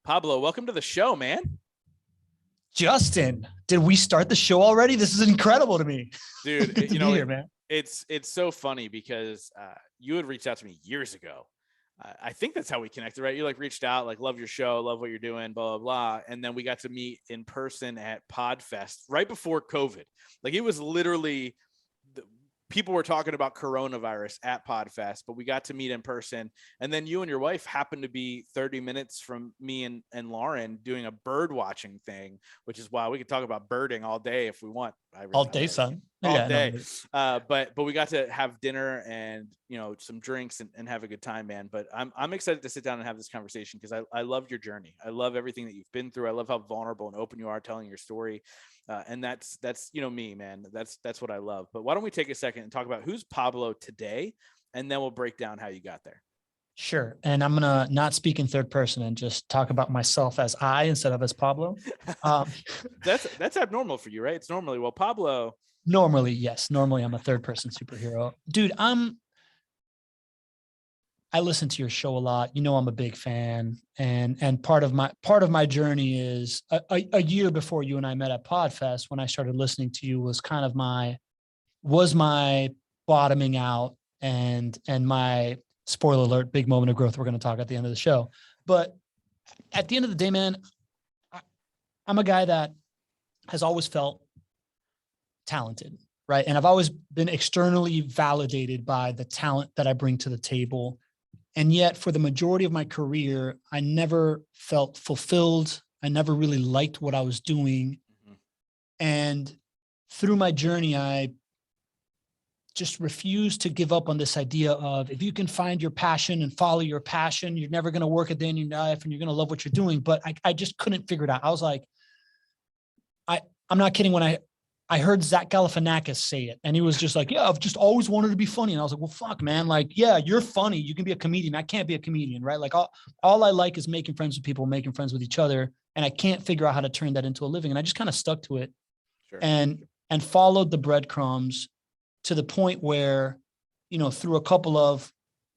Pablo, welcome to the show, man. Justin, did we start the show already? This is incredible to me. Dude, Good to be here, man. It's so funny because you had reached out to me years ago. I think that's how we connected, right? You reached out, love your show, love what you're doing, blah, blah, blah. And then we got to meet in person at PodFest right before COVID. It was literally people were talking about coronavirus at PodFest, but we got to meet in person. And then you and your wife happened to be 30 minutes from me and Lauren doing a bird watching thing, which is why we could talk about birding all day if we want. All day, son. All day. No. But we got to have dinner and, some drinks and have a good time, man. But I'm excited to sit down and have this conversation because I love your journey. I love everything that you've been through. I love how vulnerable and open you are telling your story. And that's me, man. That's what I love. But why don't we take a second and talk about who's Pablo today, and then we'll break down how you got there. Sure. And I'm going to not speak in third person and just talk about myself as I instead of as Pablo. That's abnormal for you, right? It's normally, well, Pablo. Normally, yes. Normally I'm a third person superhero. Dude, I listen to your show a lot. I'm a big fan, and part of my journey is a year before you and I met at PodFest. When I started listening to you, was kind of my bottoming out and my spoiler alert, big moment of growth. We're going to talk at the end of the show, but at the end of the day, man, I'm a guy that has always felt talented, right? And I've always been externally validated by the talent that I bring to the table. And yet for the majority of my career, I never felt fulfilled. I never really liked what I was doing. Mm-hmm. And through my journey, I just refused to give up on this idea of if you can find your passion and follow your passion, you're never going to work a day in your life and you're going to love what you're doing. But I just couldn't figure it out. I was like, I'm not kidding when I heard Zach Galifianakis say it, and he was just like, yeah, I've just always wanted to be funny. And I was like, well, fuck, man. Yeah, you're funny. You can be a comedian. I can't be a comedian, right? All I like is making friends with people, making friends with each other. And I can't figure out how to turn that into a living. And I just kind of stuck to it. Sure. and followed the breadcrumbs to the point where, through a couple of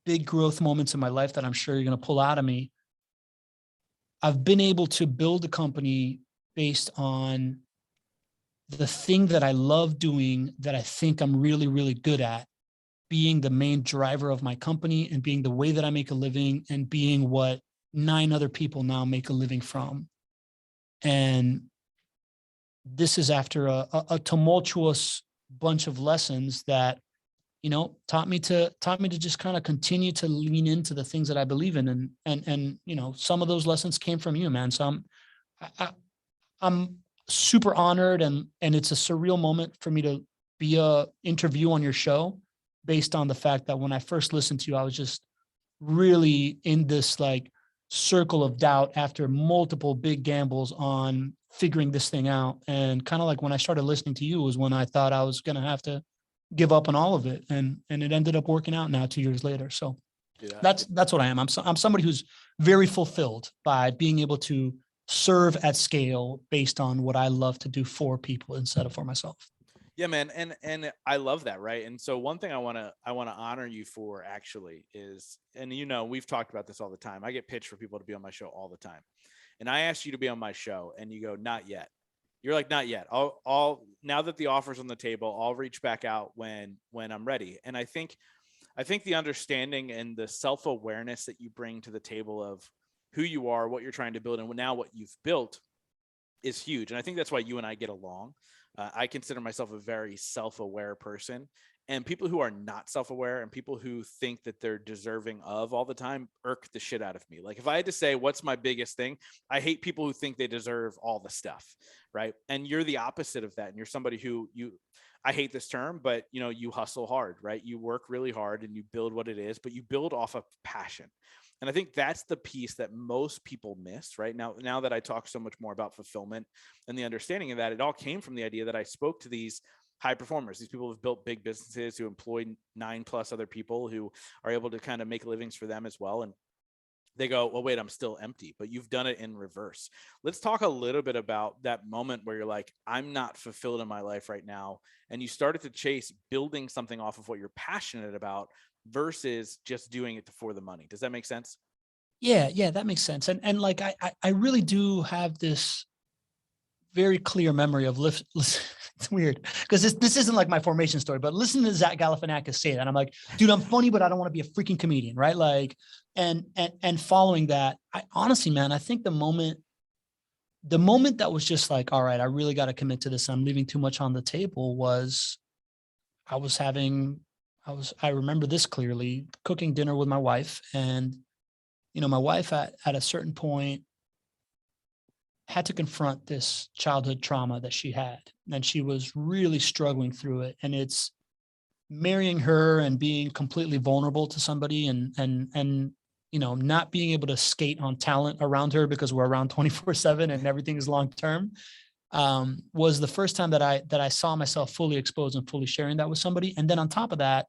big growth moments in my life that I'm sure you're going to pull out of me, I've been able to build a company based on the thing that I love doing, that I think I'm really, really good at, being the main driver of my company and being the way that I make a living and being what 9 other people now make a living from. And this is after a tumultuous bunch of lessons that, taught me to just kind of continue to lean into the things that I believe in. And some of those lessons came from you, man. So I'm super honored, and it's a surreal moment for me to be a interview on your show, based on the fact that when I first listened to you, I was just really in this circle of doubt after multiple big gambles on figuring this thing out. And kind of when I started listening to you was when I thought I was going to have to give up on all of it. And it ended up working out now 2 years later. So yeah, that's what I am. I'm somebody who's very fulfilled by being able to serve at scale based on what I love to do for people instead of for myself. Yeah, man. And I love that. Right. And so one thing I want to honor you for actually is, and we've talked about this all the time. I get pitched for people to be on my show all the time. And I asked you to be on my show and you go, not yet. You're like, not yet. I'll now that the offer's on the table, I'll reach back out when I'm ready. And I think the understanding and the self-awareness that you bring to the table of who you are, what you're trying to build, and now what you've built is huge. And I think that's why you and I get along. I consider myself a very self-aware person, and people who are not self-aware and people who think that they're deserving of all the time irk the shit out of me. If I had to say, what's my biggest thing? I hate people who think they deserve all the stuff. Right. And you're the opposite of that. And you're somebody who I hate this term, but you hustle hard, right? You work really hard and you build what it is, but you build off of passion. And I think that's the piece that most people miss right now that I talk so much more about fulfillment and the understanding of that, it all came from the idea that I spoke to these high performers, these people who've built big businesses, who employ 9+ other people, who are able to kind of make livings for them as well. And they go, well, wait, I'm still empty, but you've done it in reverse. Let's talk a little bit about that moment where you're like, I'm not fulfilled in my life right now. And you started to chase building something off of what you're passionate about versus just doing it for the money. Does that make sense? Yeah, that makes sense. And like, I really do have this very clear memory of it's weird because this isn't like my formation story, but listen to Zach Galifianakis say that. I'm like, dude, I'm funny, but I don't want to be a freaking comedian. Right. Like, and following that, I honestly, man, I think the moment that was just like, all right, I really got to commit to this. I'm leaving too much on the table was I remember this clearly, cooking dinner with my wife. And, my wife at a certain point had to confront this childhood trauma that she had. And she was really struggling through it. And it's marrying her and being completely vulnerable to somebody and not being able to skate on talent around her because we're around 24/7 and everything is long term. Was the first time that I saw myself fully exposed and fully sharing that with somebody. And then on top of that,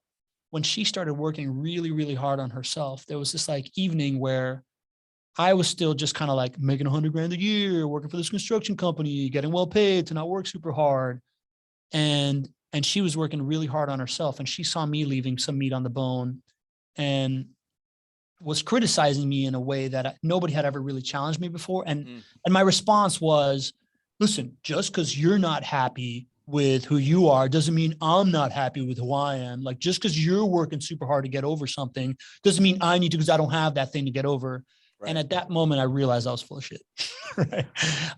when she started working really, really hard on herself, there was this like evening where I was still just kind of like making $100,000 a year, working for this construction company, getting well paid to not work super hard. And she was working really hard on herself. And she saw me leaving some meat on the bone and was criticizing me in a way that nobody had ever really challenged me before. And my response was, listen, just because you're not happy with who you are doesn't mean I'm not happy with who I am. Like, just because you're working super hard to get over something doesn't mean I need to, because I don't have that thing to get over. Right. And at that moment, I realized I was full of shit. Right.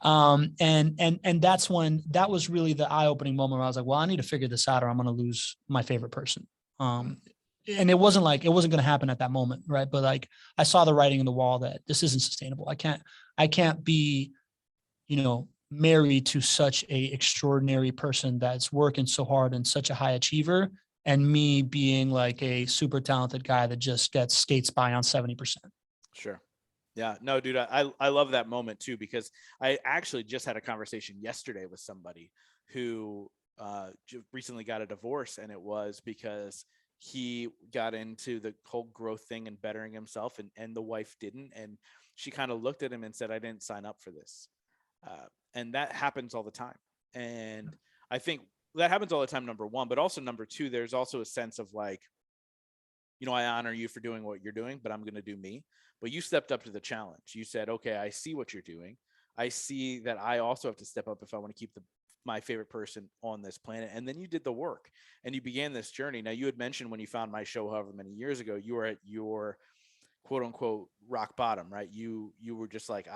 And that's when that was really the eye-opening moment where I was like, well, I need to figure this out or I'm going to lose my favorite person. And it wasn't going to happen at that moment. Right. But like, I saw the writing on the wall that this isn't sustainable. I can't be, married to such a extraordinary person that's working so hard and such a high achiever, and me being like a super talented guy that just skates by on 70%. Sure. Yeah, no, dude, I love that moment too, because I actually just had a conversation yesterday with somebody who recently got a divorce, and it was because he got into the whole growth thing and bettering himself, and the wife didn't. And she kind of looked at him and said, I didn't sign up for this. And that happens all the time. And I think that happens all the time, number one, but also number two, there's also a sense of like, I honor you for doing what you're doing, but I'm going to do me. But you stepped up to the challenge. You said, okay, I see what you're doing. I see that I also have to step up if I want to keep my favorite person on this planet. And then you did the work and you began this journey. Now, you had mentioned when you found my show, however many years ago, you were at your quote unquote rock bottom, right? You were just like,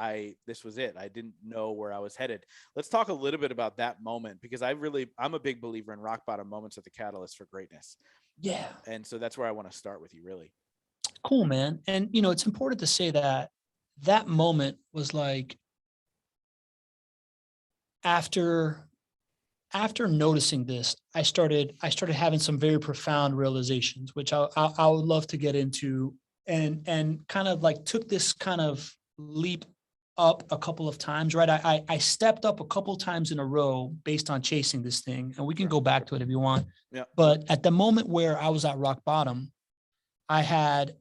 this was it. I didn't know where I was headed. Let's talk a little bit about that moment, because I'm a big believer in rock bottom moments are the catalyst for greatness. Yeah. And so that's where I want to start with you, really. Cool, man. And, it's important to say that moment was like, after noticing this, I started having some very profound realizations, which I would love to get into, and kind of like took this kind of leap up a couple of times, right? I stepped up a couple of times in a row based on chasing this thing, and we can go back to it if you want. Yeah. But at the moment where I was at rock bottom, I had,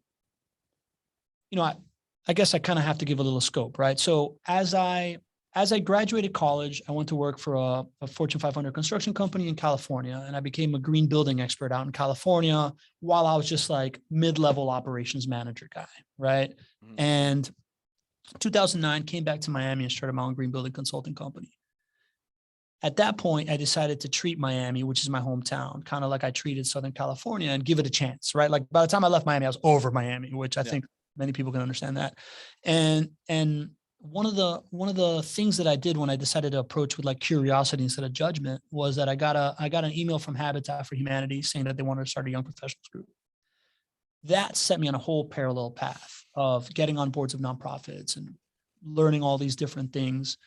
I guess I kind of have to give a little scope, right? So as I graduated college, I went to work for a Fortune 500 construction company in California, and I became a green building expert out in California while I was just like mid-level operations manager guy, right? Mm-hmm. And 2009, came back to Miami and started my own green building consulting company. At that point, I decided to treat Miami, which is my hometown, kind of like I treated Southern California, and give it a chance, right? Like by the time I left Miami, I was over Miami, which I think many people can understand that. And one of the things that I did when I decided to approach with like curiosity instead of judgment was that I got an email from Habitat for Humanity saying that they wanted to start a young professionals group. That set me on a whole parallel path of getting on boards of nonprofits and learning all these different things.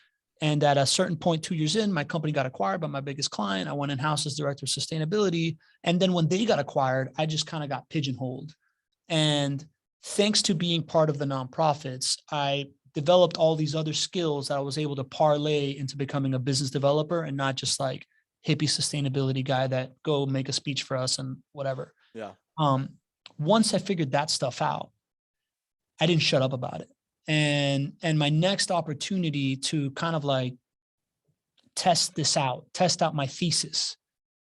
And at a certain point, 2 years in, my company got acquired by my biggest client. I went in-house as director of sustainability. And then when they got acquired, I just kind of got pigeonholed. And thanks to being part of the nonprofits, I developed all these other skills that I was able to parlay into becoming a business developer and not just like hippie sustainability guy that go make a speech for us and whatever. Yeah. Once I figured that stuff out, I didn't shut up about it. And my next opportunity to kind of like test out my thesis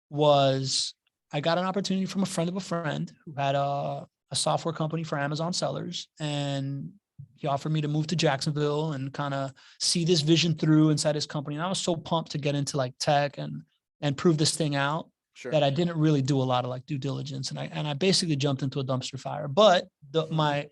was I got an opportunity from a friend of a friend who had a software company for Amazon sellers. And he offered me to move to Jacksonville and kind of see this vision through inside his company. And I was so pumped to get into like tech and prove this thing out that I didn't really do a lot of like due diligence. And I basically jumped into a dumpster fire. But my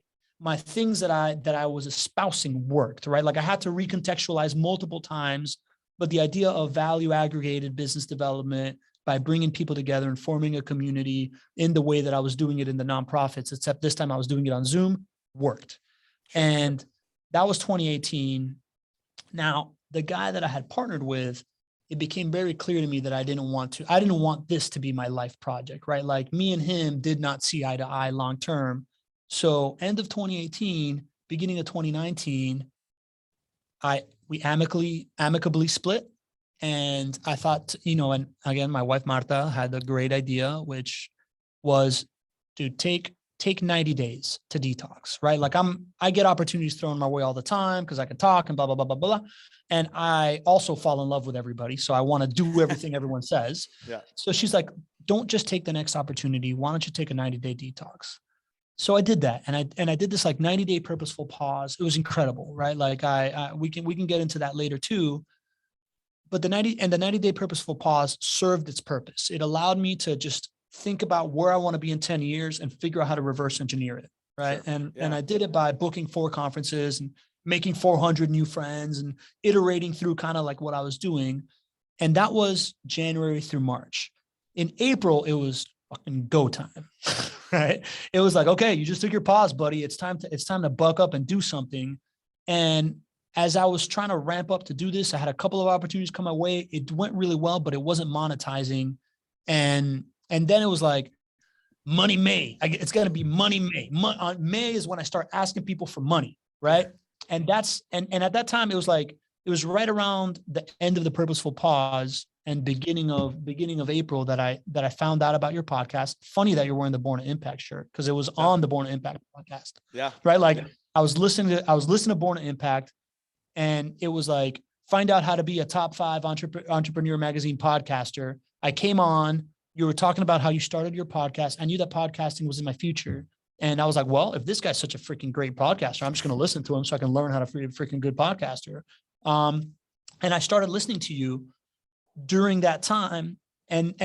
things that I was espousing worked, right? Like I had to recontextualize multiple times, but the idea of value aggregated business development by bringing people together and forming a community in the way that I was doing it in the nonprofits, except this time I was doing it on Zoom, worked. And that was 2018. Now, the guy that I had partnered with, it became very clear to me that I didn't want this to be my life project, right? Like me and him did not see eye to eye long-term. So end of 2018, beginning of 2019, we amicably split. And I thought, and again, my wife, Marta, had a great idea, which was to take 90 days to detox, right? Like I get opportunities thrown my way all the time because I can talk and blah, blah, blah, blah, blah. And I also fall in love with everybody. So I want to do everything everyone says. Yeah. So she's like, don't just take the next opportunity. Why don't you take a 90-day detox? So I did that. And I did this like 90-day purposeful pause. It was incredible, right? Like we can get into that later too. But the 90-day purposeful pause served its purpose. It allowed me to just think about where I want to be in 10 years and figure out how to reverse engineer it. Right. Sure. And I did it by booking 4 conferences and making 400 new friends and iterating through kind of like what I was doing. And that was January through March. In April, it was fucking go time. Right. It was like, okay, you just took your pause, buddy. It's time to buck up and do something. And as I was trying to ramp up to do this, I had a couple of opportunities come my way. It went really well, but it wasn't monetizing. And then it was like, money May. It's going to be money May. May is when I start asking people for money, right? And at that time, it was right around the end of the purposeful pause and beginning of April that I found out about your podcast. Funny that you're wearing the Born to Impact shirt because it was on the Born to Impact podcast. Yeah. Right. Like I was listening to Born to Impact. And it was like, find out how to be a top 5 entrepreneur magazine podcaster. I came on, you were talking about how you started your podcast. I knew that podcasting was in my future. And I was like, well, if this guy's such a freaking great podcaster, I'm just going to listen to him so I can learn how to be a freaking good podcaster. And I started listening to you during that time. And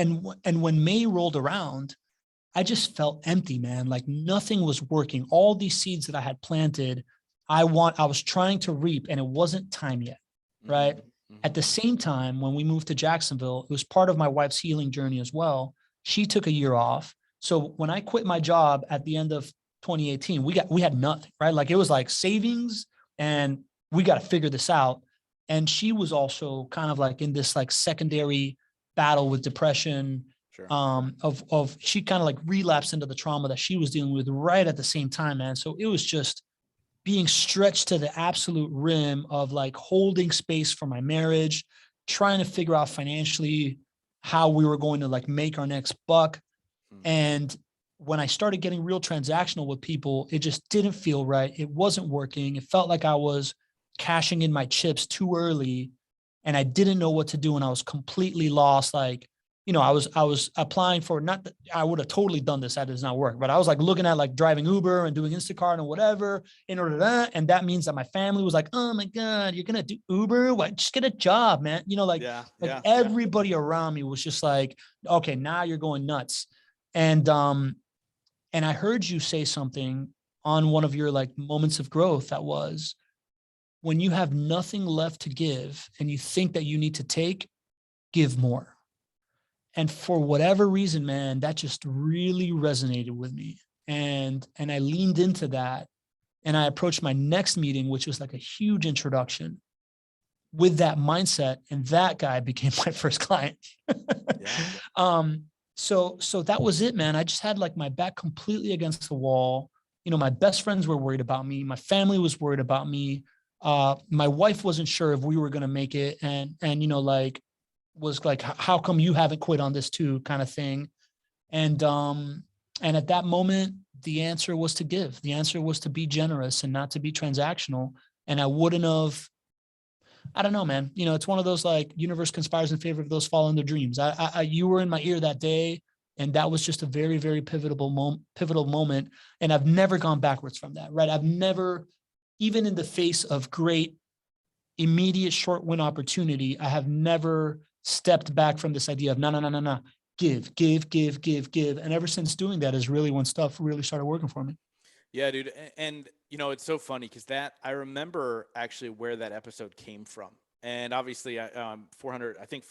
when May rolled around, I just felt empty, man. Like nothing was working. All these seeds that I had planted, I was trying to reap and it wasn't time yet. Right. Mm-hmm. At the same time, when we moved to Jacksonville, it was part of my wife's healing journey as well. She took a year off. So when I quit my job at the end of 2018, we had nothing, right? Like it was like savings and we got to figure this out. And she was also kind of like in this like secondary battle with depression. Sure. She kind of like relapsed into the trauma that she was dealing with right at the same time, man. So it was just being stretched to the absolute rim of like holding space for my marriage, trying to figure out financially how we were going to like make our next buck. And when I started getting real transactional with people, it just didn't feel right. It wasn't working. It felt like I was cashing in my chips too early and I didn't know what to do. And I was completely lost. Like, I was applying for, not that I would have totally done this, that does not work, but I was like looking at like driving Uber and doing Instacart and whatever in order to that. And that means that my family was like, oh my God, you're going to do Uber? What? Just get a job, man. Everybody around me was just like, okay, now you're going nuts. And I heard you say something on one of your like moments of growth that was, when you have nothing left to give and you think that you need to take, give more. And for whatever reason, man, that just really resonated with me. And I leaned into that and I approached my next meeting, which was like a huge introduction with that mindset. And that guy became my first client. So that was it, man. I just had like my back completely against the wall. My best friends were worried about me. My family was worried about me. My wife wasn't sure if we were going to make it. And was like, how come you haven't quit on this too, kind of thing. And at that moment, the answer was to give. The answer was to be generous and not to be transactional. And I wouldn't have, I don't know, man. It's one of those like universe conspires in favor of those following their dreams. You were in my ear that day. And that was just a very, very pivotal moment. And I've never gone backwards from that, right? I've never, even in the face of great immediate short win opportunity, I have never stepped back from this idea of no. Give. And ever since doing that is really when stuff really started working for me. Yeah, dude. And it's so funny because I remember actually where that episode came from. And obviously, 400, I think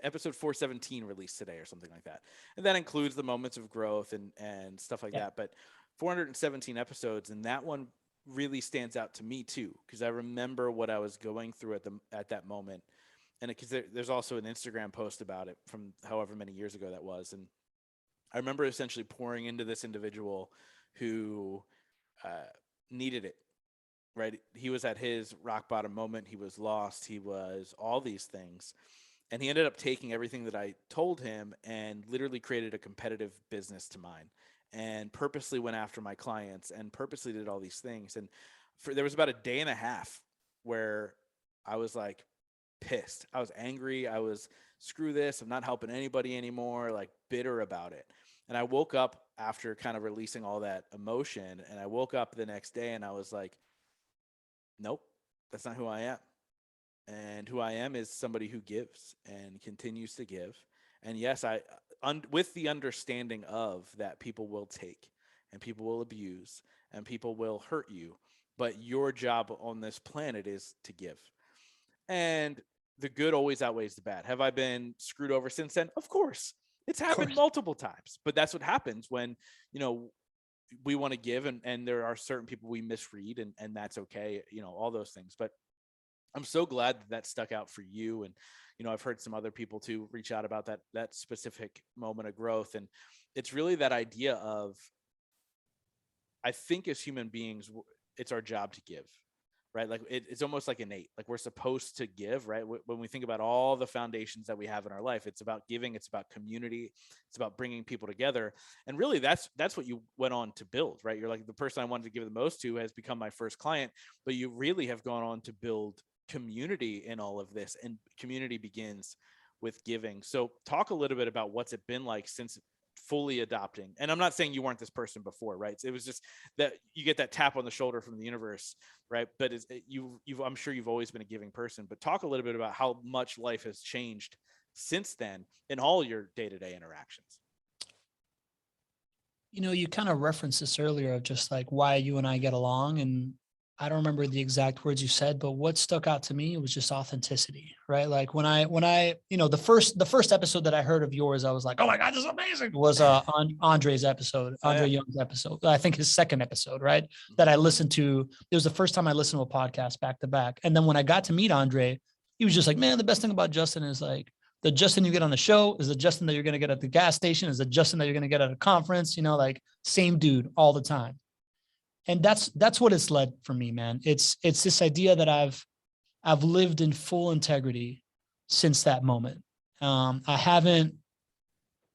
episode 417 released today or something like that. And that includes the moments of growth and stuff like that. But 417 episodes, and that one really stands out to me too, because I remember what I was going through at that moment. And because there's also an Instagram post about it from however many years ago that was. And I remember essentially pouring into this individual who needed it, right? He was at his rock bottom moment. He was lost. He was all these things. And he ended up taking everything that I told him and literally created a competitive business to mine and purposely went after my clients and purposely did all these things. And there was about a day and a half where I was like pissed. I was angry. I was, screw this. I'm not helping anybody anymore, like bitter about it. And I woke up after kind of releasing all that emotion, and I woke up the next day and I was like, nope, that's not who I am. And who I am is somebody who gives and continues to give. And yes, with the understanding of that people will take and people will abuse and people will hurt you, but your job on this planet is to give. And the good always outweighs the bad. Have I been screwed over since then? Of course. It's happened multiple times, but that's what happens when, we want to give and there are certain people we misread and that's okay. All those things, but I'm so glad that stuck out for you. And, I've heard some other people too reach out about that specific moment of growth. And it's really that idea of, I think as human beings, it's our job to give. Right? Like it's almost like innate, like we're supposed to give, right? When we think about all the foundations that we have in our life, it's about giving, it's about community, it's about bringing people together. And really that's what you went on to build, right? You're like, the person I wanted to give the most to has become my first client, but you really have gone on to build community in all of this, and community begins with giving. So talk a little bit about what's it been like since fully adopting. And I'm not saying you weren't this person before, right? It was just that you get that tap on the shoulder from the universe, right? But I'm sure you've always been a giving person, but talk a little bit about how much life has changed since then in all your day-to-day interactions. You kind of referenced this earlier of just like why you and I get along. And I don't remember the exact words you said, but what stuck out to me was just authenticity, right? Like when I, the first episode that I heard of yours, I was like, oh my God, this is amazing. Was on Andre's episode, Andre Young's episode. I think his second episode, right? That I listened to. It was the first time I listened to a podcast back to back. And then when I got to meet Andre, he was just like, man, the best thing about Justin is like, the Justin you get on the show is the Justin that you're going to get at the gas station, is the Justin that you're going to get at a conference, like same dude all the time. And that's what it's led for me, man. It's this idea that I've lived in full integrity since that moment. I haven't,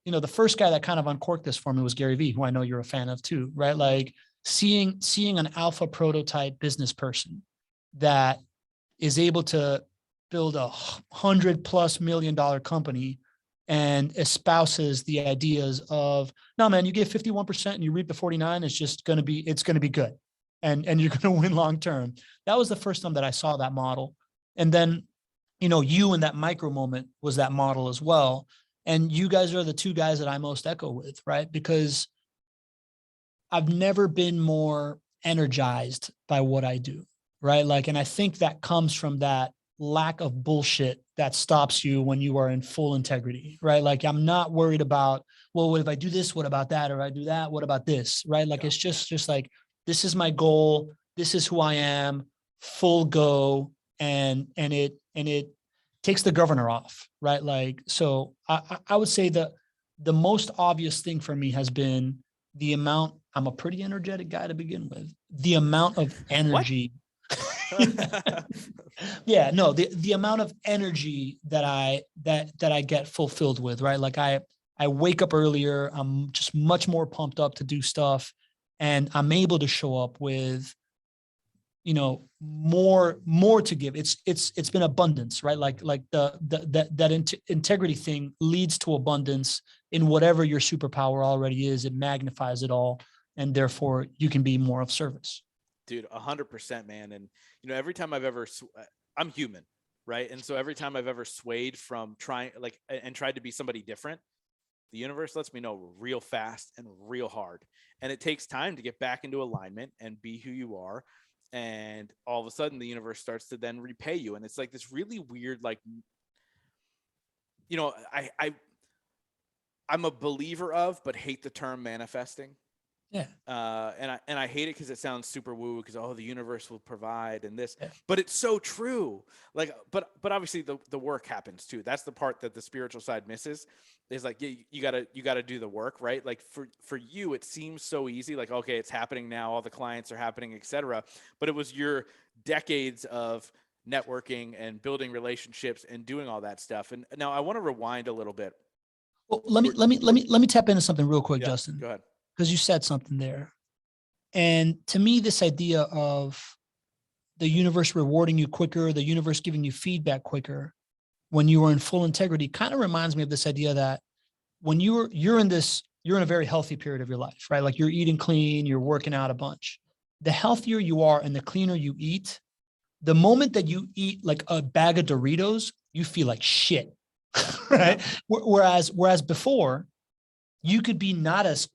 the first guy that kind of uncorked this for me was Gary Vee, who I know you're a fan of too, right? Like seeing an alpha prototype business person that is able to build $100+ million company and espouses the ideas of, no, man, you give 51% and you reap the 49. It's going to be good. And you're going to win long-term. That was the first time that I saw that model. And then, you in that micro moment was that model as well. And you guys are the two guys that I most echo with, right? Because I've never been more energized by what I do, right? Like, and I think that comes from that lack of bullshit that stops you when you are in full integrity, right? Like I'm not worried about, well, what if I do this? What about that? Or I do that? What about this? Right? Like, it's just like, this is my goal. This is who I am, full go. And it takes the governor off, right? Like, so I would say that the most obvious thing for me has been the amount, I'm a pretty energetic guy to begin with, the amount of energy. Yeah, no, the amount of energy that I get fulfilled with, right? Like I wake up earlier, I'm just much more pumped up to do stuff, and I'm able to show up with, more to give. It's been abundance, right? Like that integrity thing leads to abundance in whatever your superpower already is. It magnifies it all, and therefore you can be more of service. Dude, 100%, man. And, every time I'm human, right? And so every time I've ever swayed from trying and tried to be somebody different, the universe lets me know real fast and real hard. And it takes time to get back into alignment and be who you are. And all of a sudden the universe starts to then repay you. And it's like this really weird, I'm a believer of, but hate the term manifesting. Yeah. And I hate it because it sounds super woo, because the universe will provide and this, Yeah. but it's so true. But obviously the work happens too. That's the part that the spiritual side misses, is like, you gotta do the work, right? Like for you, it seems so easy. Like, okay, it's happening now. All the clients are happening, etc. But it was your decades of networking and building relationships and doing all that stuff. And now I want to rewind a little bit. Well, let me tap into something real quick, Yeah, Justin, go ahead. because you said something there. And to me, this idea of the universe rewarding you quicker, the universe giving you feedback quicker when you are in full integrity, kind of reminds me of this idea that when you're in a very healthy period of your life, right? Like, you're eating clean, you're working out a bunch. The healthier you are and the cleaner you eat, the moment that you eat like a bag of Doritos, you feel like shit, right? Yeah. Whereas before, you could be not as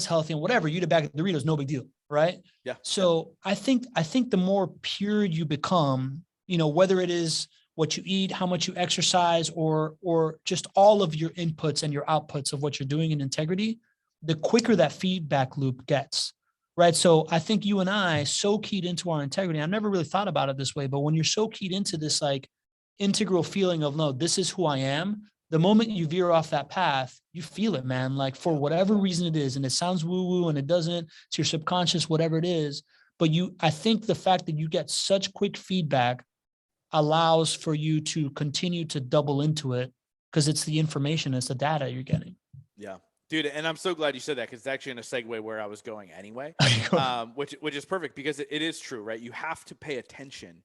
healthy and whatever, you eat a bag of Doritos, no big deal, right? Yeah. So I think the more pure you become, whether it is what you eat, how much you exercise, or just all of your inputs and your outputs of what you're doing in integrity, the quicker that feedback loop gets, right? So I think you and I so keyed into our integrity. I've never really thought about it this way, but when you're so keyed into this like integral feeling of, no, this is who I am, the moment you veer off that path, you feel it, man. Like, for whatever reason it is, and it sounds woo-woo and it doesn't, it's your subconscious, whatever it is. But I think the fact that you get such quick feedback allows for you to continue to double into it, because it's the information, it's the data you're getting. Yeah. Dude, and I'm so glad you said that, because it's actually in a segue where I was going anyway, which is perfect, because it is true, right? You have to pay attention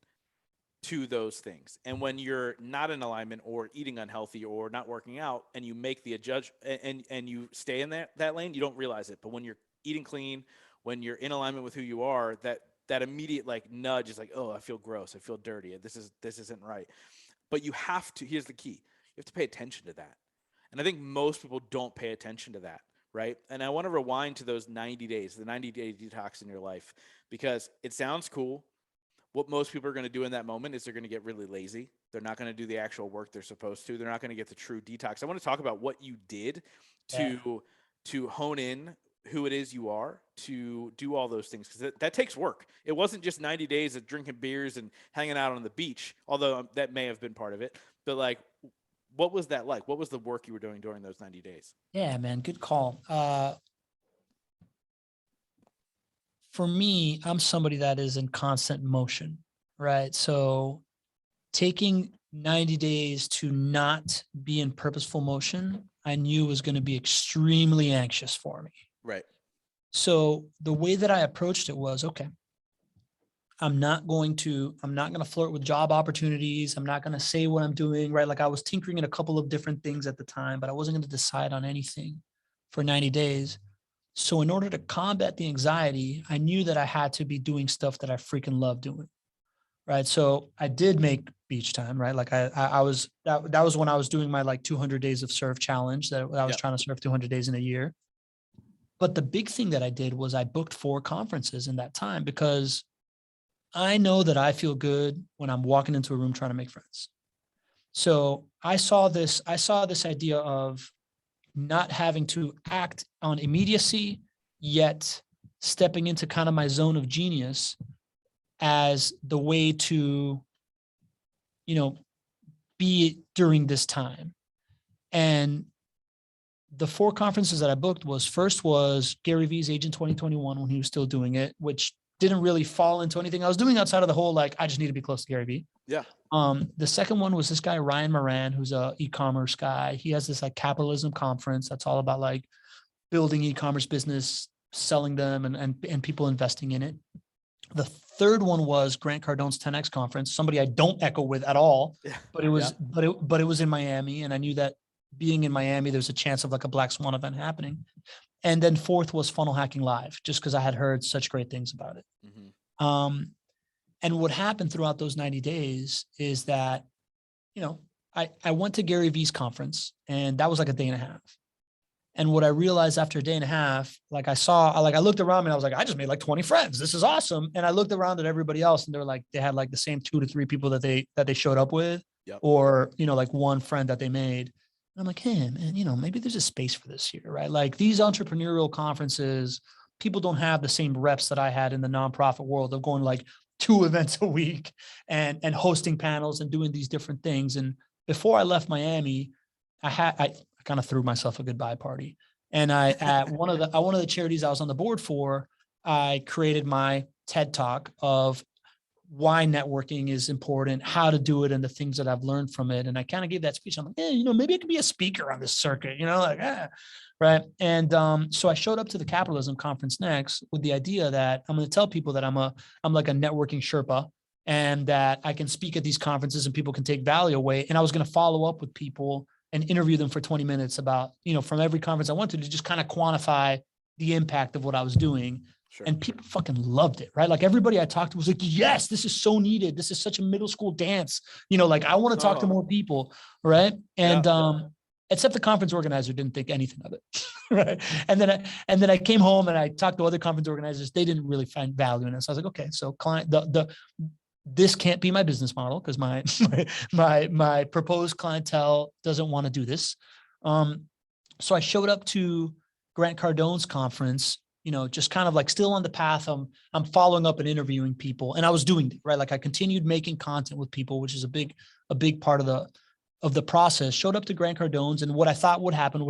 to those things. And when you're not in alignment or eating unhealthy or not working out, and you make the adjust and you stay in that lane, you don't realize it. But when you're eating clean, when you're in alignment with who you are, that immediate like nudge is like, oh, I feel gross, I feel dirty, this isn't right. But you have to, here's the key, you have to pay attention to that. And I think most people don't pay attention to that, right? And I want to rewind to those 90 days, the 90-day detox in your life, because it sounds cool. What most people are going to do in that moment is they're going to get really lazy. They're not going to do the actual work they're supposed to. They're not going to get the true detox. I want to talk about what you did to hone in who it is you are, to do all those things, because that takes work. It wasn't just 90 days of drinking beers and hanging out on the beach, although that may have been part of it. But like, what was that like? What was the work you were doing during those 90 days? Yeah, man, good call. For me, I'm somebody that is in constant motion, right? So taking 90 days to not be in purposeful motion, I knew was going to be extremely anxious for me. Right. So the way that I approached it was, okay, I'm not going to flirt with job opportunities. I'm not going to say what I'm doing, right? Like, I was tinkering in a couple of different things at the time, but I wasn't going to decide on anything for 90 days. So in order to combat the anxiety, I knew that I had to be doing stuff that I freaking love doing, right? So I did make beach time, right? Like that was when I was doing my like 200 days of surf challenge that I was trying to surf 200 days in a year. But the big thing that I did was I booked 4 conferences in that time, because I know that I feel good when I'm walking into a room trying to make friends. So I saw this idea of not having to act on immediacy, yet stepping into kind of my zone of genius as the way to, be during this time. And the 4 conferences that I booked first was Gary Vee's Agent 2021, when he was still doing it, which didn't really fall into anything I was doing outside of the whole, like, I just need to be close to Gary Vee. Yeah. The second one was this guy, Ryan Moran, who's a e-commerce guy. He has this like capitalism conference that's all about like building e-commerce business, selling them and people investing in it. The third one was Grant Cardone's 10X conference, somebody I don't echo with at all, but it was, but it was in Miami. And I knew that being in Miami, there's a chance of like a Black Swan event happening. And then fourth was Funnel Hacking Live, just because I had heard such great things about it. Mm-hmm. And what happened throughout those 90 days is that, I went to Gary Vee's conference, and that was like a day and a half. And what I realized after a day and a half, I looked around me and I was like, I just made like 20 friends. This is awesome. And I looked around at everybody else, and they had like the same 2 to 3 people that they showed up with, Yep. or, like one friend that they made. And I'm like, hey, man, maybe there's a space for this here, right? Like these entrepreneurial conferences, people don't have the same reps that I had in the nonprofit world of going like 2 events a week and hosting panels and doing these different things. And before I left Miami, I kind of threw myself a goodbye party. And at one of the charities I was on the board for, I created my TED Talk of why networking is important, how to do it, and the things that I've learned from it. And I kind of gave that speech. I'm like, maybe I could be a speaker on this circuit, right. And so I showed up to the capitalism conference next with the idea that I'm going to tell people that I'm like a networking Sherpa, and that I can speak at these conferences and people can take value away. And I was going to follow up with people and interview them for 20 minutes about, from every conference I went to just kind of quantify the impact of what I was doing. Sure. And people fucking loved it, right? Like everybody I talked to was like, yes, this is so needed. This is such a middle school dance. I want to talk to more people, right? And except the conference organizer didn't think anything of it, right? And then I came home and I talked to other conference organizers. They didn't really find value in it. So I was like, okay, so this can't be my business model because my proposed clientele doesn't want to do this. So I showed up to Grant Cardone's conference, just kind of like still on the path. I'm following up and interviewing people, and I was doing it, right? Like I continued making content with people, which is a big part of the process. Showed up to Grant Cardone's, and what I thought would happen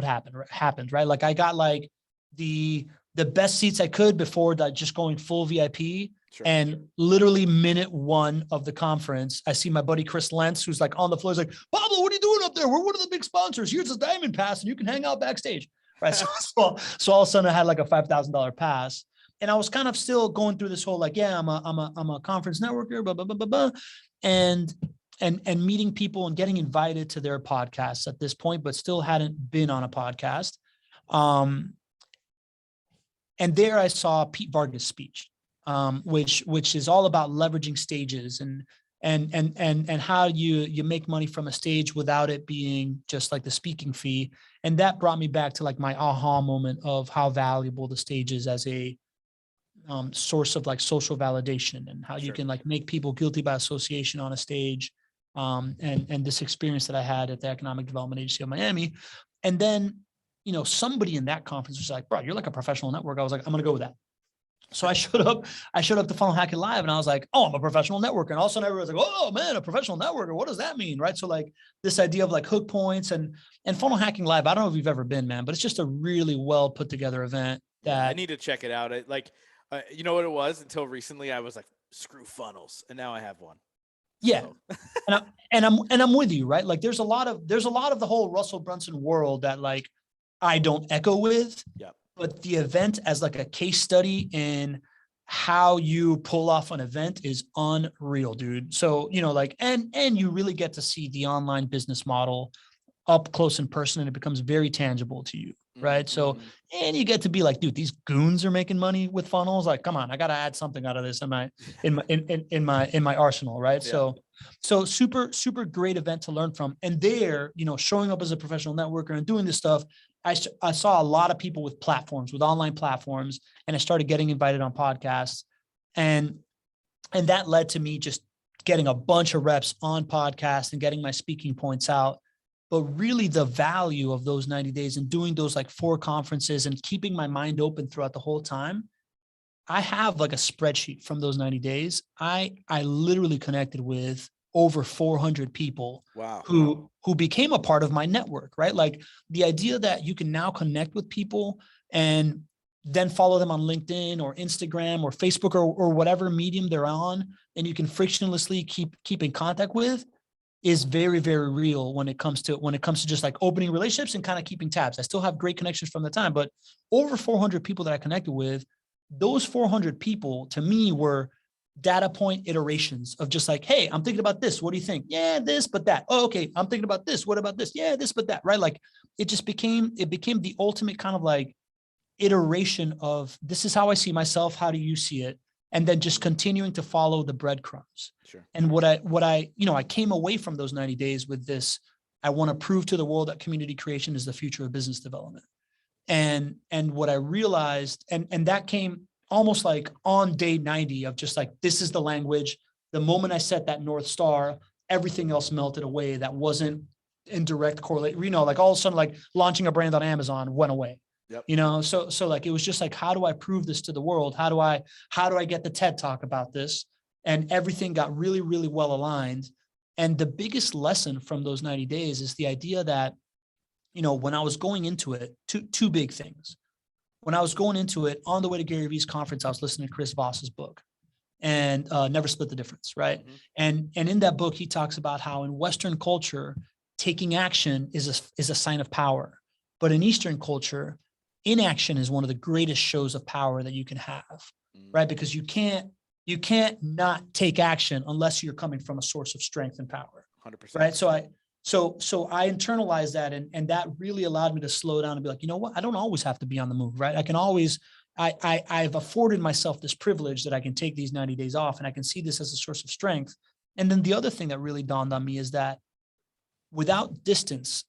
happened, right? Like I got like the best seats I could before that, just going full VIP. Sure. And literally minute 1 of the conference, I see my buddy Chris Lentz, who's like on the floor. He's like, Pablo, what are you doing up there? We're one of the big sponsors. Here's a diamond pass and you can hang out backstage. Right. So all of a sudden I had like a $5,000 pass, and I was kind of still going through this whole, like, yeah, I'm a conference networker, blah, blah, blah, blah, blah. And meeting people and getting invited to their podcasts at this point, but still hadn't been on a podcast. And there I saw Pete Vargas' speech. Which is all about leveraging stages and how you make money from a stage without it being just like the speaking fee. And that brought me back to like my aha moment of how valuable the stage is as a source of like social validation, and how you can like make people guilty by association on a stage. And this experience that I had at the Economic Development Agency of Miami. And then, somebody in that conference was like, bro, you're like a professional networker. I was like, I'm going to go with that. So I showed up to Funnel Hacking Live, and I was like, oh, I'm a professional networker. And all of a sudden everyone's like, oh man, a professional networker. What does that mean? Right. So like this idea of like hook points and Funnel Hacking Live, I don't know if you've ever been, man, but it's just a really well put together event that I need to check it out. You know what it was until recently, I was like, screw funnels. And now I have one. Yeah. So. and I'm with you, right? Like there's a lot of the whole Russell Brunson world that like I don't echo with. Yeah. But the event as like a case study in how you pull off an event is unreal, dude. So, and you really get to see the online business model up close in person, and it becomes very tangible to you. Right. Mm-hmm. So, and you get to be like, dude, these goons are making money with funnels. Like, come on, I got to add something out of this in my arsenal. Right. Yeah. So super, super great event to learn from. And there, showing up as a professional networker and doing this stuff, I saw a lot of people with online platforms, and I started getting invited on podcasts, and that led to me just getting a bunch of reps on podcasts and getting my speaking points out. But really the value of those 90 days and doing those like 4 conferences and keeping my mind open throughout the whole time, I have like a spreadsheet from those 90 days. I literally connected with over 400 people. Wow. who became a part of my network, right? Like the idea that you can now connect with people and then follow them on LinkedIn or Instagram or Facebook or whatever medium they're on, and you can frictionlessly keep in contact with, is very, very real when it comes to just like opening relationships and kind of keeping tabs. I still have great connections from the time, but over 400 people that I connected with, those 400 people to me were data point iterations of just like, hey, I'm thinking about this. What do you think? Yeah, this, but that. Oh, okay. I'm thinking about this. What about this? Yeah, this, but that, right? Like it became the ultimate kind of like iteration of, this is how I see myself. How do you see it? and then just continuing to follow the breadcrumbs. Sure. And what I, I came away from those 90 days with this, I want to prove to the world that community creation is the future of business development. And what I realized, and that came almost like on day 90 of just like, this is the language. The moment I set that North Star, everything else melted away. That wasn't in direct correlate, like all of a sudden, like launching a brand on Amazon went away. Yep. So like, it was just like, how do I prove this to the world? How do I get the TED Talk about this? And everything got really, really well aligned. And the biggest lesson from those 90 days is the idea that, when I was going into it, two big things. When I was going into it on the way to Gary Vee's conference, I was listening to Chris Voss's book, and Never Split the Difference. Right. Mm-hmm. And in that book, he talks about how in Western culture, taking action is a sign of power. But in Eastern culture, inaction is one of the greatest shows of power that you can have. Right. Because you can't not take action unless you're coming from a source of strength and power. 100%. Right. So I internalized that, and that really allowed me to slow down and be like, you know what? I don't always have to be on the move, right? I can always, I've afforded myself this privilege that I can take these 90 days off, and I can see this as a source of strength. And then the other thing that really dawned on me is that without distance,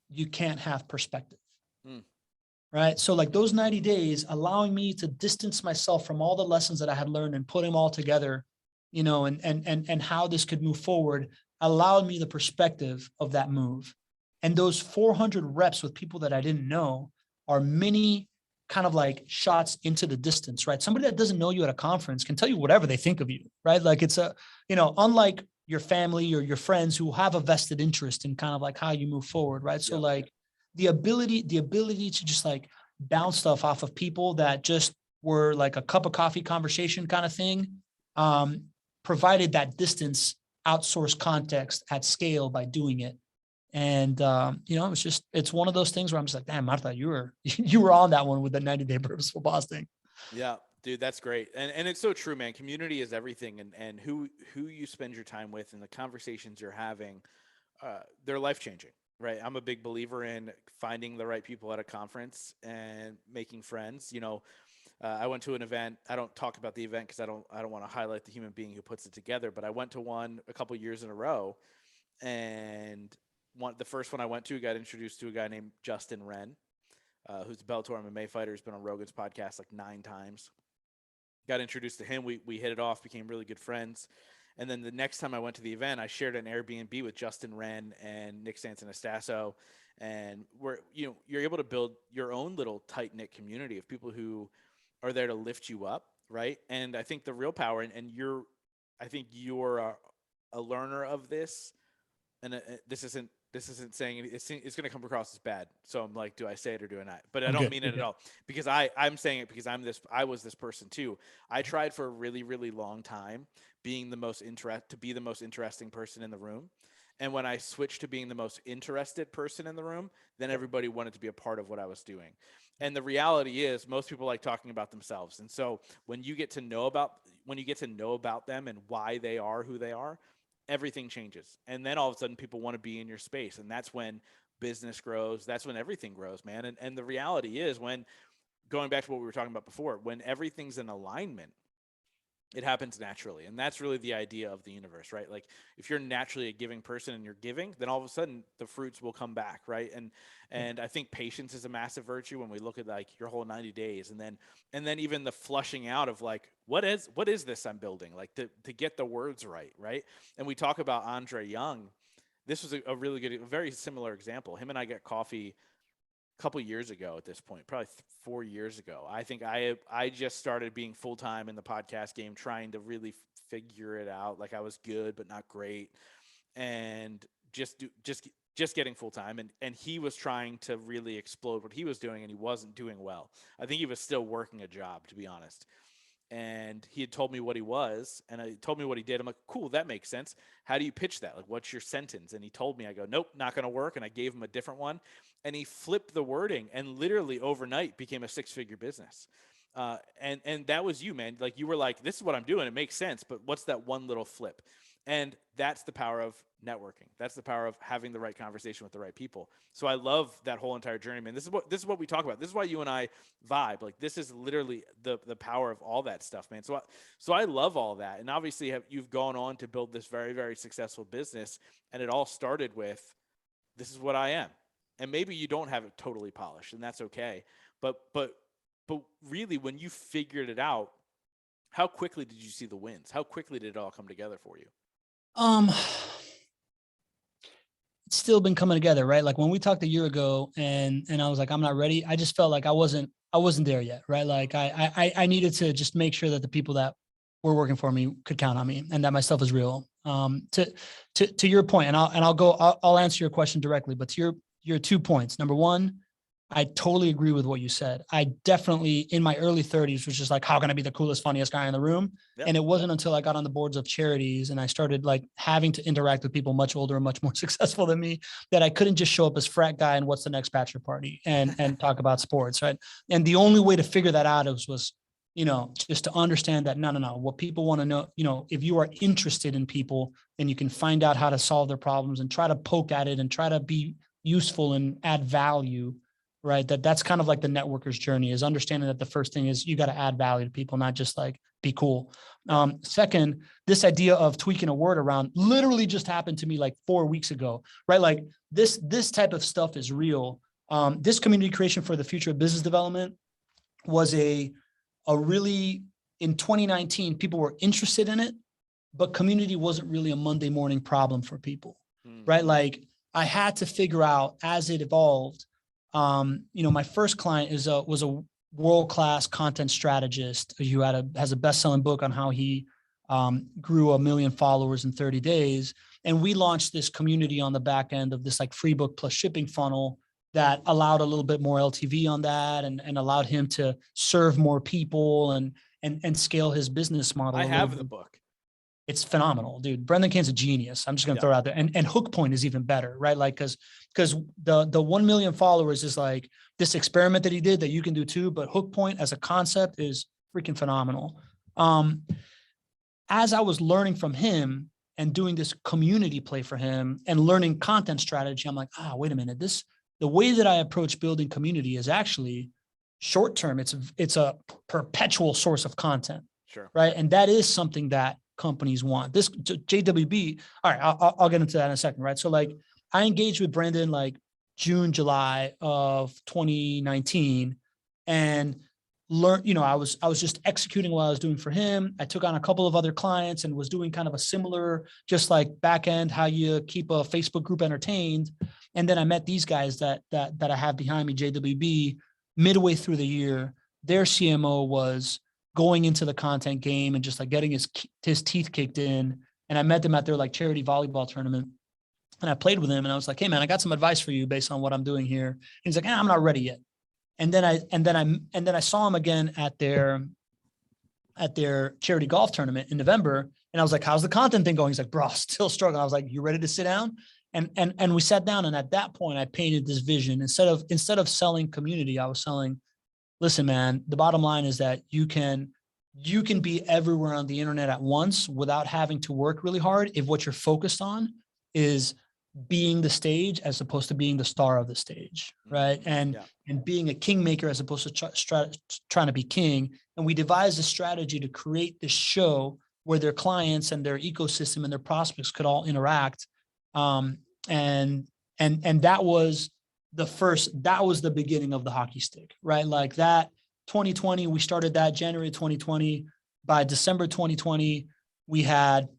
you can't have perspective. Right. So like those 90 days allowing me to distance myself from all the lessons that I had learned and put them all together, and how this could move forward allowed me the perspective of that move. And those 400 reps with people that I didn't know are many kind of like shots into the distance, right? Somebody that doesn't know you at a conference can tell you whatever they think of you, right? Like it's unlike your family or your friends who have a vested interest in kind of like how you move forward, right? So like the ability to just like bounce stuff off of people that just were like a cup of coffee conversation kind of thing, provided that distance, outsource context at scale by doing it. And, it's one of those things where I'm just like, damn, Martha, you were on that one with the 90-day purposeful boss thing. Yeah, dude, that's great. And it's so true, man. Community is everything. And who you spend your time with and the conversations you're having, they're life-changing, right? I'm a big believer in finding the right people at a conference and making friends. I went to an event. I don't talk about the event because I don't want to highlight the human being who puts it together, but I went to one a couple years in a row, and the first one I went to got introduced to a guy named Justin Wren, who's a Bellator MMA fighter. He's been on Rogan's podcast like 9 times. Got introduced to him. We hit it off, became really good friends. And then the next time I went to the event, I shared an Airbnb with Justin Wren and Nick Santonastasso. And you're able to build your own little tight-knit community of people who are there to lift you up, right? And I think the real power, and you're a learner of this, and this isn't saying it's going to come across as bad. So I'm like, do I say it or do I not? But I don't mean it at all, because I'm saying it because I was this person too. I tried for a really, really long time being the most interesting person in the room. And when I switched to being the most interested person in the room, then everybody wanted to be a part of what I was doing. And the reality is most people like talking about themselves. And so when you get to know about them and why they are who they are, everything changes. And then all of a sudden people want to be in your space. And that's when business grows. That's when everything grows, man. And the reality is, when going back to what we were talking about before, when everything's in alignment, it happens naturally. And that's really the idea of the universe, right? Like if you're naturally a giving person and you're giving, then all of a sudden the fruits will come back, right? And I think patience is a massive virtue when we look at like your whole 90 days, and then even the flushing out of like, what is this I'm building? Like to get the words right, right? And we talk about Andre Young. This was a really good, very similar example. Him and I got coffee couple years ago at this point, probably 4 years ago. I think I just started being full-time in the podcast game, trying to really figure it out. Like I was good, but not great. And just getting full-time. And he was trying to really explode what he was doing, and he wasn't doing well. I think he was still working a job, to be honest. And he had told me what he was, and he told me what he did. I'm like, cool, that makes sense. How do you pitch that? Like, what's your sentence? And he told me, I go, nope, not going to work. And I gave him a different one, and he flipped the wording, and literally overnight became a 6-figure business. And that was you, man. Like, you were like, this is what I'm doing. It makes sense, but what's that one little flip? And that's the power of networking. That's the power of having the right conversation with the right people. So I love that whole entire journey, man. This is what we talk about. This is why you and I vibe. Like, this is literally the power of all that stuff, man. So I love all that. And obviously you've gone on to build this very, very successful business. And it all started with, this is what I am. And maybe you don't have it totally polished, and that's okay. But really, when you figured it out, how quickly did you see the wins? How quickly did it all come together for you? It's still been coming together, right? Like when we talked a year ago and I was like, I'm not ready. I just felt like I wasn't there yet, right? Like I needed to just make sure that the people that were working for me could count on me and that my stuff is real. To your point, and I'll answer your question directly, but to your 2 points. Number one, I totally agree with what you said. I definitely, in my early 30s, was just like, how can I be the coolest, funniest guy in the room? Yep. And it wasn't until I got on the boards of charities and I started like having to interact with people much older and much more successful than me, that I couldn't just show up as frat guy and what's the next bachelor party and talk about sports, right? And the only way to figure that out was, just to understand that, no, what people want to know, if you are interested in people, then you can find out how to solve their problems and try to poke at it and try to be useful and add value. Right. That's kind of like the networker's journey, is understanding that the first thing is you got to add value to people, not just like be cool. Second, this idea of tweaking a word around literally just happened to me like 4 weeks ago, right? Like this type of stuff is real. This community creation for the future of business development was a really, in 2019, people were interested in it, but community wasn't really a Monday morning problem for people, right? Like I had to figure out as it evolved. My first client was a world-class content strategist who has a best-selling book on how he grew 1 million followers in 30 days. And we launched this community on the back end of this like free book plus shipping funnel that allowed a little bit more LTV on that and allowed him to serve more people and scale his business model. I have the book. It's phenomenal, dude. Brendan Kane's a genius. I'm just going to throw it out there. And Hook Point is even better, right? Like, cause the 1 million followers is like this experiment that he did that you can do too. But Hook Point as a concept is freaking phenomenal. As I was learning from him and doing this community play for him and learning content strategy, I'm like, wait a minute. The way that I approach building community is actually short-term. It's a perpetual source of content. Sure. Right. And that is something that companies want. This JWB. All right. I'll get into that in a second. Right. So like I engaged with Brandon like June, July of 2019 and learned, I was just executing what I was doing for him. I took on a couple of other clients and was doing kind of a similar, just like back end, how you keep a Facebook group entertained. And then I met these guys that I have behind me, JWB, midway through the year. Their CMO was going into the content game and just like getting his teeth kicked in. And I met them at their like charity volleyball tournament. And I played with him and I was like, hey man, I got some advice for you based on what I'm doing here. And he's like, I'm not ready yet. And then I saw him again at their charity golf tournament in November. And I was like, how's the content thing going? He's like, bro, still struggling. I was like, you ready to sit down? And we sat down. And at that point I painted this vision. Instead of selling community, I was selling, listen, man, the bottom line is that you can be everywhere on the internet at once without having to work really hard if what you're focused on is being the stage as opposed to being the star of the stage, right? And being a kingmaker as opposed to trying to be king. And we devised a strategy to create this show where their clients and their ecosystem and their prospects could all interact. And that was the beginning of the hockey stick, right? Like that 2020, we started that January 2020. By December 2020, we had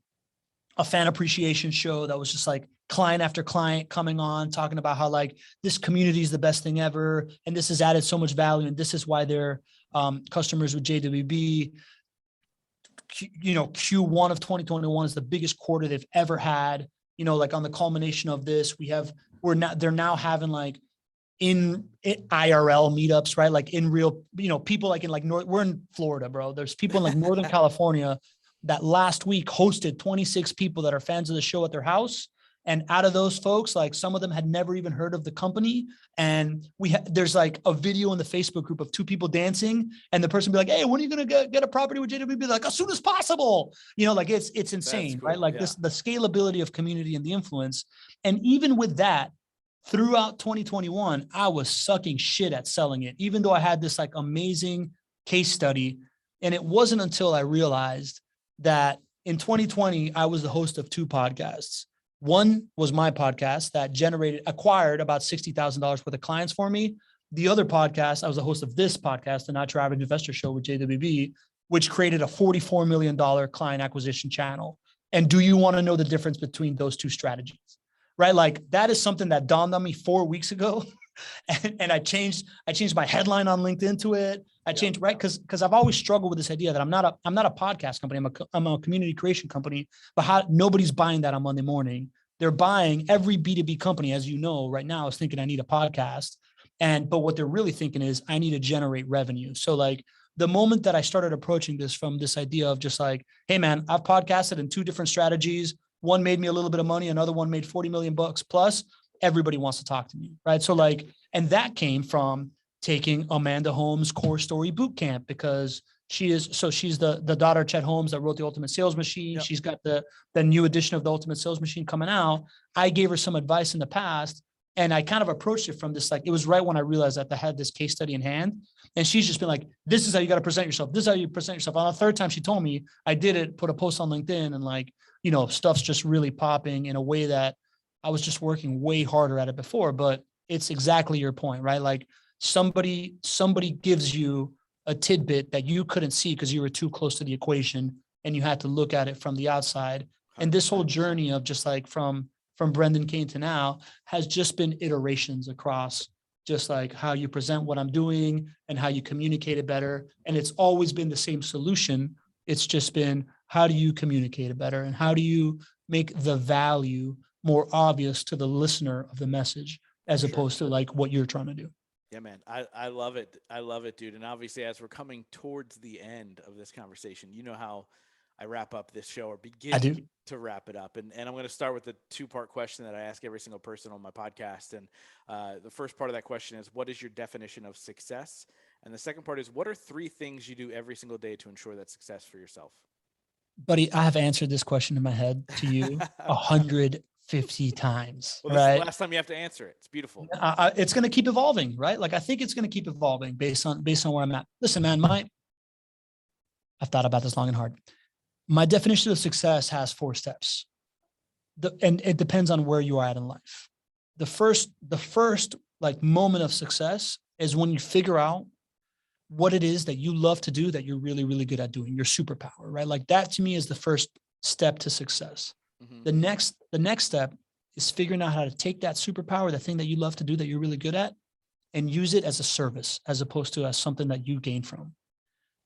a fan appreciation show that was just like client after client coming on, talking about how like this community is the best thing ever. And this has added so much value. And this is why they're customers with JWB. Q1 of 2021 is the biggest quarter they've ever had. Like on the culmination of this, they're now having like in IRL meetups, right? Like in real, people like in like we're in Florida, bro. There's people in like Northern California that last week hosted 26 people that are fans of the show at their house. And out of those folks, like some of them had never even heard of the company. And there's like a video in the Facebook group of two people dancing, and the person be like, hey, when are you going to get a property with JWB? Like, as soon as possible. Like it's insane, cool, right? Like the scalability of community and the influence. And even with that, throughout 2021, I was sucking shit at selling it, even though I had this like amazing case study. And it wasn't until I realized that in 2020, I was the host of two podcasts. One was my podcast that acquired about $60,000 worth of clients for me. The other podcast, I was the host of this podcast, the Not Your Average Investor Show with JWB, which created a $44 million client acquisition channel. And do you want to know the difference between those two strategies? Right? Like that is something that dawned on me 4 weeks ago. And I changed my headline on LinkedIn to it. I changed, right? Because I've always struggled with this idea that I'm not a podcast company. I'm a community creation company, but nobody's buying that on Monday morning. They're buying every B2B company, as you know, right now is thinking I need a podcast. But what they're really thinking is I need to generate revenue. So like the moment that I started approaching this from this idea of just like, hey man, I've podcasted in two different strategies. One made me a little bit of money. Another one made 40 million bucks plus. Everybody wants to talk to me, right? So like, and that came from taking Amanda Holmes' Core Story Bootcamp, because she's the daughter of Chet Holmes that wrote The Ultimate Sales Machine. Yep. She's got the new edition of The Ultimate Sales Machine coming out. I gave her some advice in the past, and I kind of approached it from this, like, it was right when I realized that I had this case study in hand, and she's just been like, this is how you got to present yourself. This is how you present yourself. On the third time she told me, I did it, put a post on LinkedIn, and like, stuff's just really popping in a way that I was just working way harder at it before. But it's exactly your point, right? Like somebody gives you a tidbit that you couldn't see because you were too close to the equation and you had to look at it from the outside. And this whole journey of just like from Brendan Kane to now has just been iterations across just like how you present what I'm doing and how you communicate it better. And it's always been the same solution. It's just been, how do you communicate it better? And how do you make the value more obvious to the listener of the message, as opposed to like what you're trying to do? Yeah, man. I love it. I love it, dude. And obviously, as we're coming towards the end of this conversation, you know how I wrap up this show, or begin to wrap it up. And I'm going to start with the two-part question that I ask every single person on my podcast. And the first part of that question is, what is your definition of success? And the second part is, what are 3 things you do every single day to ensure that success for yourself? Buddy, I have answered this question in my head to you 150 times. Well, this is the last time you have to answer it. It's beautiful. It's going to keep evolving, right? Like I think it's going to keep evolving based on where I'm at. Listen, man, I've thought about this long and hard. My definition of success has 4 steps. And it depends on where you are at in life. The first like moment of success is when you figure out what it is that you love to do, that you're really, really good at doing, your superpower, right? Like that to me is the first step to success. Mm-hmm. The next step is figuring out how to take that superpower, the thing that you love to do, that you're really good at, and use it as a service, as opposed to as something that you gain from.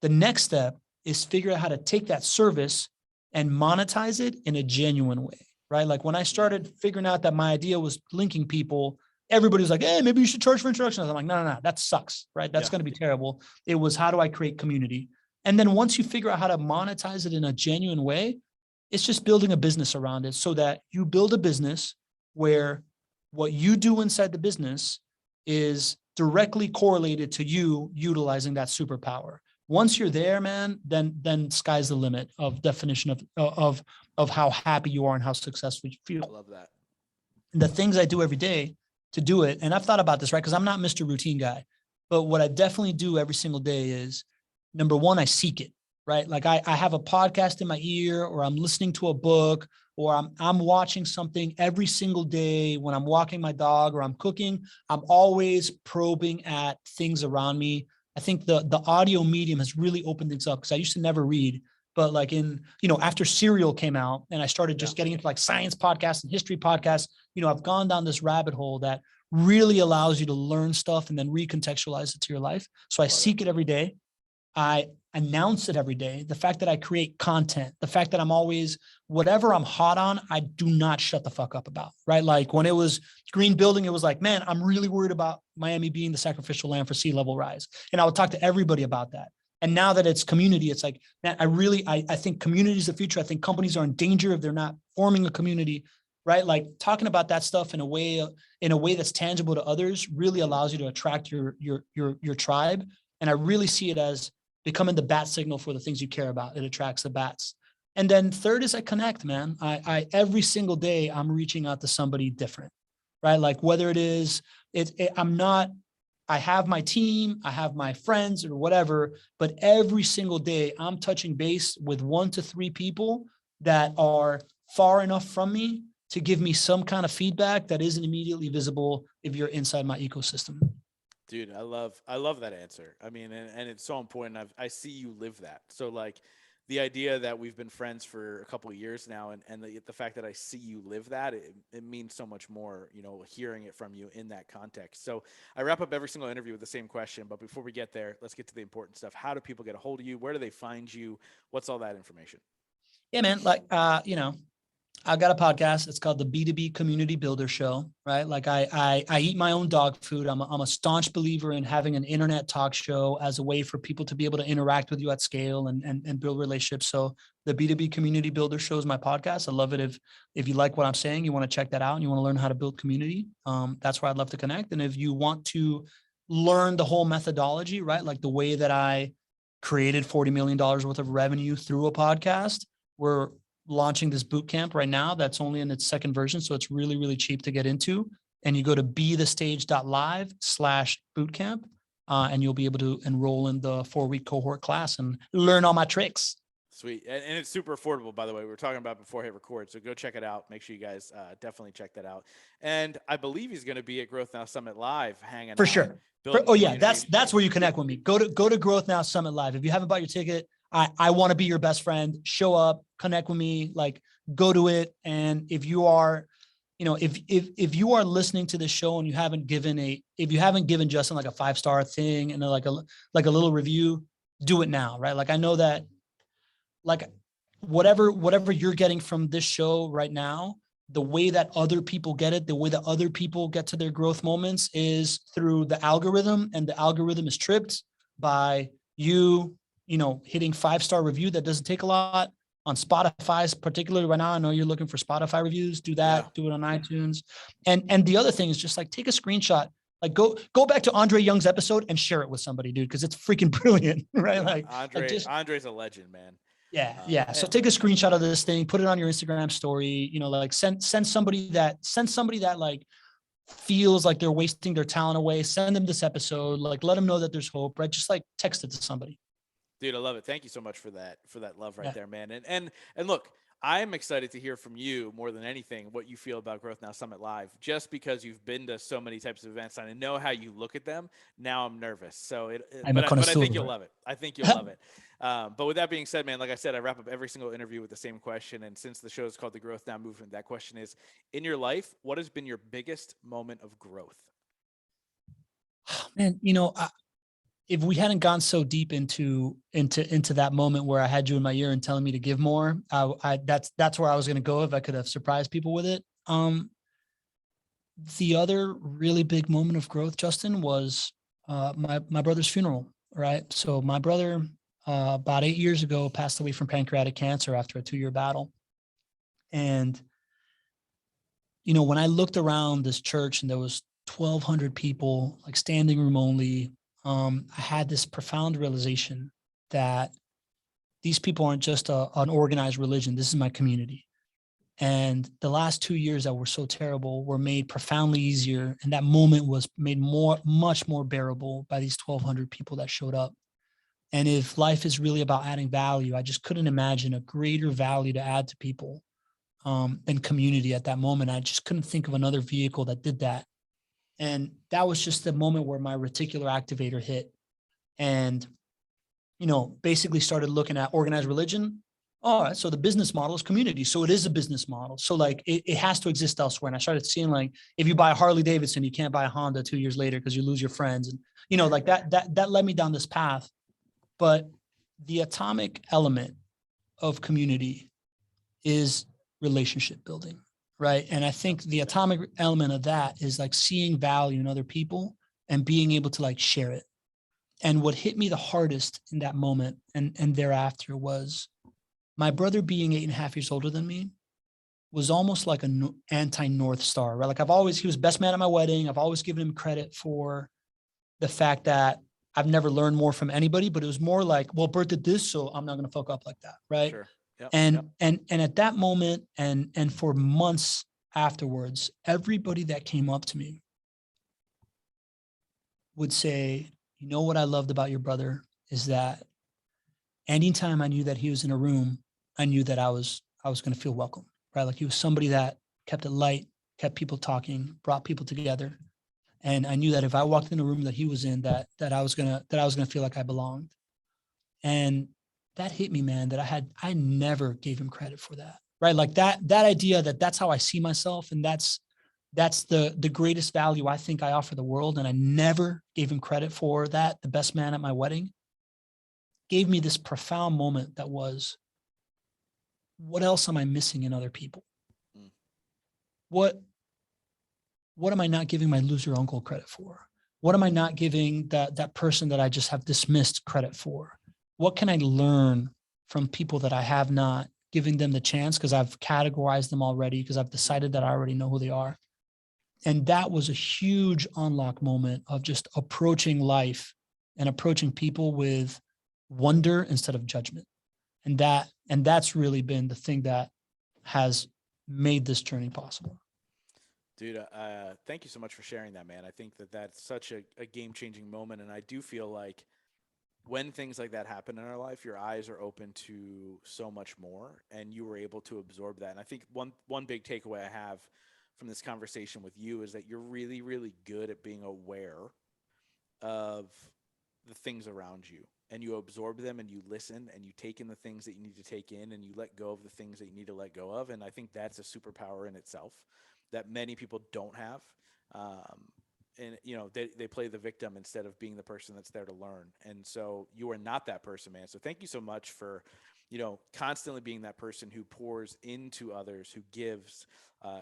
The next step is figure out how to take that service and monetize it in a genuine way, right? Like when I started figuring out that my idea was linking people, everybody was like, hey, maybe you should charge for introductions. I'm like, no, that sucks, right? That's going to be terrible. It was, how do I create community? And then once you figure out how to monetize it in a genuine way, it's just building a business around it, so that you build a business where what you do inside the business is directly correlated to you utilizing that superpower. Once you're there, man, then sky's the limit of definition of how happy you are and how successful you feel. I love that. And the things I do every day to do it, and I've thought about this, right? Because I'm not Mr. Routine guy, but what I definitely do every single day is, number one, I seek it, right? Like I have a podcast in my ear, or I'm listening to a book, or I'm watching something every single day when I'm walking my dog or I'm cooking. I'm always probing at things around me. I think the audio medium has really opened things up, because I used to never read, but like after Serial came out and I started just getting into like science podcasts and history podcasts, I've gone down this rabbit hole that really allows you to learn stuff and then recontextualize it to your life. So I seek it every day. I announce it every day. The fact that I create content, the fact that I'm always, whatever I'm hot on, I do not shut the fuck up about, right? Like when it was green building, it was like, man, I'm really worried about Miami being the sacrificial lamb for sea level rise. And I would talk to everybody about that. And now that it's community, it's like, man, I think community is the future. I think companies are in danger if they're not forming a community. right? Like talking about that stuff in a way that's tangible to others really allows you to attract your tribe. And I really see it as becoming the bat signal for the things you care about. It attracts the bats. And then third is I connect, man. I every single day I'm reaching out to somebody different, right? Like whether it is, I have my team, I have my friends or whatever, but every single day I'm touching base with 1 to 3 people that are far enough from me to give me some kind of feedback that isn't immediately visible if you're inside my ecosystem. Dude, I love that answer. I mean, and it's so important. I see you live that. So like the idea that we've been friends for a couple of years now, and the fact that I see you live that, it means so much more, hearing it from you in that context. So I wrap up every single interview with the same question, but before we get there, let's get to the important stuff. How do people get a hold of you? Where do they find you? What's all that information? Yeah, man. Like, I've got a podcast. It's called the B2B Community Builder Show, right? Like I eat my own dog food. I'm a staunch believer in having an internet talk show as a way for people to be able to interact with you at scale and build relationships. So the B2B Community Builder Show is my podcast. I love it. If you like what I'm saying, you want to check that out and you want to learn how to build community, that's where I'd love to connect. And if you want to learn the whole methodology, right? Like the way that I created $40 million worth of revenue through a podcast, we're launching this boot camp right now that's only in its second version. So it's really, really cheap to get into. And you go to BeTheStage.live/bootcamp, and you'll be able to enroll in the 4-week cohort class and learn all my tricks. Sweet. And it's super affordable, by the way. We were talking about before I hit record. So go check it out. Make sure you guys definitely check that out. And I believe he's going to be at Growth Now Summit Live hanging For out. sure. That's where you connect with me. Go to Growth Now Summit Live. If you haven't bought your ticket, I want to be your best friend. Show up, connect with me, like go to it. And if you are, if you are listening to this show and you haven't given Justin like a 5-star thing and like a little review, do it now, right? Like I know that like whatever you're getting from this show right now, the way that other people get it, the way that other people get to their growth moments is through the algorithm, and the algorithm is tripped by you hitting 5-star review. That doesn't take a lot on Spotify, particularly right now. I know you're looking for Spotify reviews. Do that. Yeah. Do it on iTunes. And the other thing is just like take a screenshot. Like go back to Andre Young's episode and share it with somebody, dude, because it's freaking brilliant, right? Yeah, Andre's a legend, man. Yeah. So take a screenshot of this thing, put it on your Instagram story. Like send somebody that like feels like they're wasting their talent away. Send them this episode. Like let them know that there's hope, right? Just like text it to somebody. Dude, I love it. Thank you so much for that love right there, man. And look, I'm excited to hear from you more than anything what you feel about Growth Now Summit Live, just because you've been to so many types of events and I know how you look at them. Now I'm nervous. So but I think you'll love it. I think you'll love it. But with that being said, man, like I said, I wrap up every single interview with the same question. And since the show is called the Growth Now Movement, that question is, in your life, what has been your biggest moment of growth? Man, if we hadn't gone so deep into that moment where I had you in my ear and telling me to give more, that's where I was going to go if I could have surprised people with it. The other really big moment of growth, Justin, was my brother's funeral, right? So my brother, about 8 years ago, passed away from pancreatic cancer after a 2-year battle. And, when I looked around this church and there was 1,200 people, like standing room only, I had this profound realization that these people aren't just an organized religion. This is my community. And the last 2 years that were so terrible were made profoundly easier. And that moment was made much more bearable by these 1,200 people that showed up. And if life is really about adding value, I just couldn't imagine a greater value to add to people than community at that moment. I just couldn't think of another vehicle that did that. And that was just the moment where my reticular activator hit and, basically started looking at organized religion. All right. So the business model is community. So it is a business model. So like it has to exist elsewhere. And I started seeing like, if you buy a Harley Davidson, you can't buy a Honda 2 years later because you lose your friends. And, like that led me down this path. But the atomic element of community is relationship building. Right. And I think the atomic element of that is like seeing value in other people and being able to like share it. And what hit me the hardest in that moment and thereafter was my brother being 8.5 years older than me was almost like an anti-North Star, right? Like he was best man at my wedding. I've always given him credit for the fact that I've never learned more from anybody, but it was more like, well, Bert did this, so I'm not going to fuck up like that. Right. Sure. Yep. And at that moment, and for months afterwards, everybody that came up to me would say, you know, what I loved about your brother is that anytime I knew that he was in a room, I knew that I was going to feel welcome, right? Like he was somebody that kept it light, kept people talking, brought people together. And I knew that if I walked in a room that he was in, that I was going to feel like I belonged. And that hit me, man, that I never gave him credit for that, right? Like that idea that's how I see myself. And that's the greatest value I think I offer the world. And I never gave him credit for that. The best man at my wedding gave me this profound moment that was, what else am I missing in other people? What am I not giving my loser uncle credit for? What am I not giving that person that I just have dismissed credit for? What can I learn from people that I have not giving them the chance because I've categorized them already, because I've decided that I already know who they are? And that was a huge unlock moment of just approaching life and approaching people with wonder instead of judgment. And that's really been the thing that has made this journey possible. Dude, thank you so much for sharing that, man. I think that's such a game-changing moment. And I do feel like when things like that happen in our life, your eyes are open to so much more, and you were able to absorb that. And I think one big takeaway I have from this conversation with you is that you're really, really good at being aware of the things around you, and you absorb them, and you listen, and you take in the things that you need to take in, and you let go of the things that you need to let go of. And I think that's a superpower in itself that many people don't have. And you know, they play the victim instead of being the person that's there to learn. And so you are not that person, man. So thank you so much for, you know, constantly being that person who pours into others, who gives,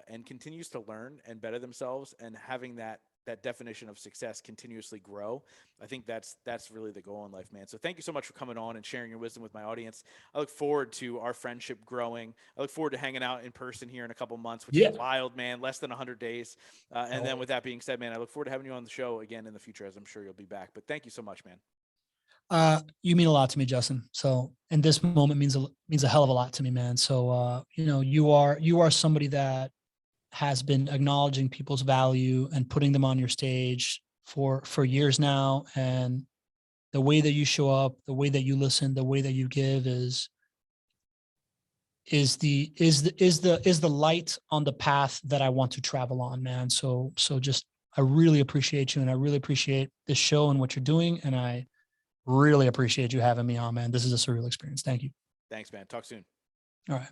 and continues to learn and better themselves, and having that definition of success continuously grow. I think that's really the goal in life, man. So thank you so much for coming on and sharing your wisdom with my audience. I look forward to our friendship growing. I look forward to hanging out in person here in a couple months, which is wild, man. Less than 100 days. And then with that being said, man, I look forward to having you on the show again in the future, as I'm sure you'll be back. But thank you so much, man. You mean a lot to me, Justin. So, and this moment means a hell of a lot to me, man. So, you know, you are somebody that has been acknowledging people's value and putting them on your stage for years now. And the way that you show up, the way that you listen, the way that you give is the light on the path that I want to travel on, man. So just, I really appreciate you, and I really appreciate this show and what you're doing. And I really appreciate you having me on, man. This is a surreal experience. Thank you. Thanks, man. Talk soon. All right.